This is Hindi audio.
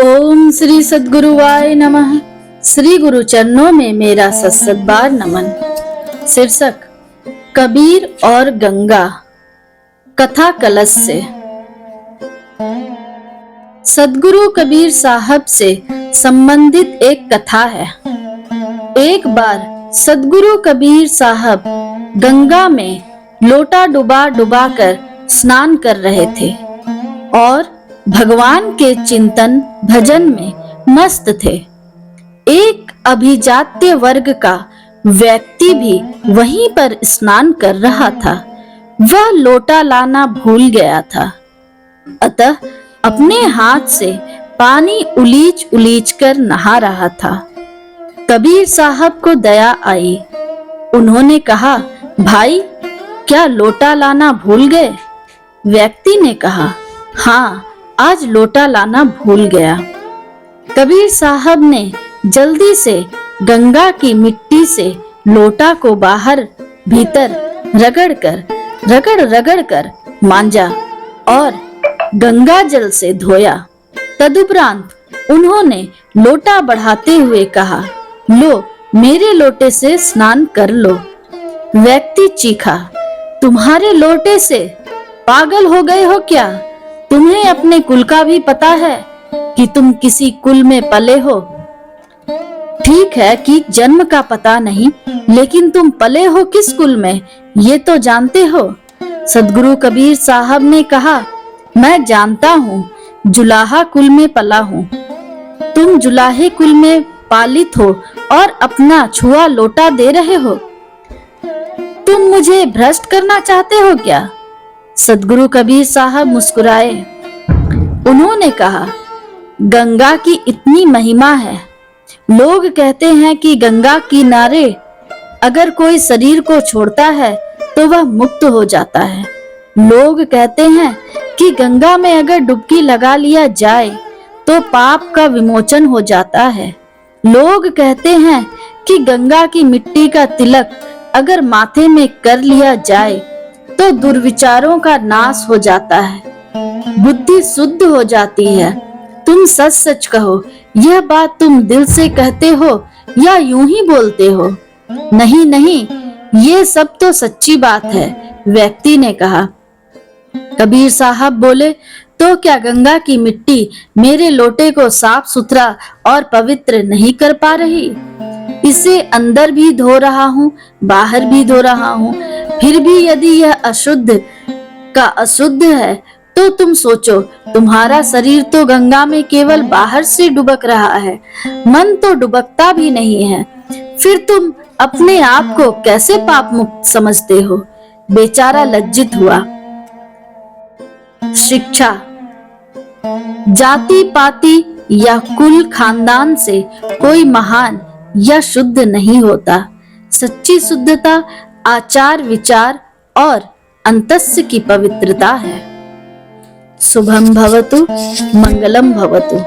ओम श्री सद्गुरुवाय नमः। श्री गुरु चरणों में मेरा सत्सत बार नमन। शीर्षक कबीर और गंगा। कथा कलश से। सद्गुरु कबीर साहब से संबंधित एक कथा है। एक बार सद्गुरु कबीर साहब गंगा में लोटा डुबा डुबा कर स्नान कर रहे थे और भगवान के चिंतन भजन में मस्त थे। एक अभिजात्य वर्ग का व्यक्ति भी वहीं पर स्नान कर रहा था। वह लोटा लाना भूल गया था, अतः अपने हाथ से पानी उलीच उलीच कर नहा रहा था। कबीर साहब को दया आई। उन्होंने कहा, भाई क्या लोटा लाना भूल गए? व्यक्ति ने कहा, हाँ, आज लोटा लाना भूल गया। कबीर साहब ने जल्दी से गंगा की मिट्टी से लोटा को बाहर भीतर रगड़ रगड़ कर मांजा और गंगा जल से धोया। तदुपरांत उन्होंने लोटा बढ़ाते हुए कहा, लो, मेरे लोटे से स्नान कर लो। व्यक्ति चीखा, तुम्हारे लोटे से? पागल हो गए हो क्या? तुम्हें अपने कुल का भी पता है कि तुम किसी कुल में पले हो? ठीक है कि जन्म का पता नहीं, लेकिन तुम पले हो किस कुल में, ये तो जानते हो। सद्गुरु कबीर साहब ने कहा, मैं जानता हूँ, जुलाहा कुल में पला हूँ। तुम जुलाहे कुल में पालित हो और अपना छुआ लोटा दे रहे हो। तुम मुझे भ्रष्ट करना चाहते हो क्या? सद्गुरु कबीर साहब मुस्कुराए। उन्होंने कहा, गंगा की इतनी महिमा है। लोग कहते हैं कि गंगा किनारे अगर कोई शरीर को छोड़ता है तो वह मुक्त हो जाता है। लोग कहते हैं कि गंगा में अगर डुबकी लगा लिया जाए तो पाप का विमोचन हो जाता है। लोग कहते हैं कि गंगा की मिट्टी का तिलक अगर माथे में कर लिया जाए तो दुर्विचारों का नाश हो जाता है, बुद्धि शुद्ध हो जाती है। तुम सच सच कहो, यह बात तुम दिल से कहते हो या यूं ही बोलते हो? नहीं नहीं, ये सब तो सच्ची बात है, व्यक्ति ने कहा। कबीर साहब बोले, तो क्या गंगा की मिट्टी मेरे लोटे को साफ सुथरा और पवित्र नहीं कर पा रही? इसे अंदर भी धो रहा हूँ, बाहर भी धो रहा हूँ, फिर भी यदि यह अशुद्ध का अशुद्ध है तो तुम सोचो, तुम्हारा शरीर तो गंगा में केवल बाहर से डुबक रहा है, मन तो डुबकता भी नहीं है। फिर तुम अपने आप को कैसे पाप मुक्त समझते हो? बेचारा लज्जित हुआ। शिक्षा। जाति पाति या कुल खानदान से कोई महान या शुद्ध नहीं होता। सच्ची शुद्धता आचार विचार और अंतस्य की पवित्रता है। शुभम भवतु, मंगलम भवतु।